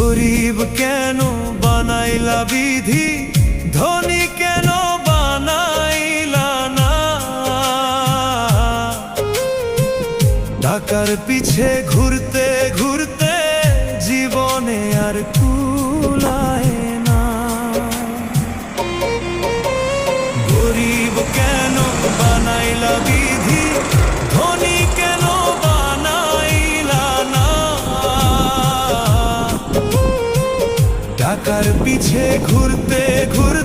গরিব কেন বানাইলা বিধি, ধনী কেন বানাইলা না। টাকার পিছে ঘুরতে ঘুরতে জীবনে আর কুলায় না। গরিব কেন বানাইলা বিধি, ধনী কেন বানাইলা না। টাকার পিছে ঘুরতে ঘুরতে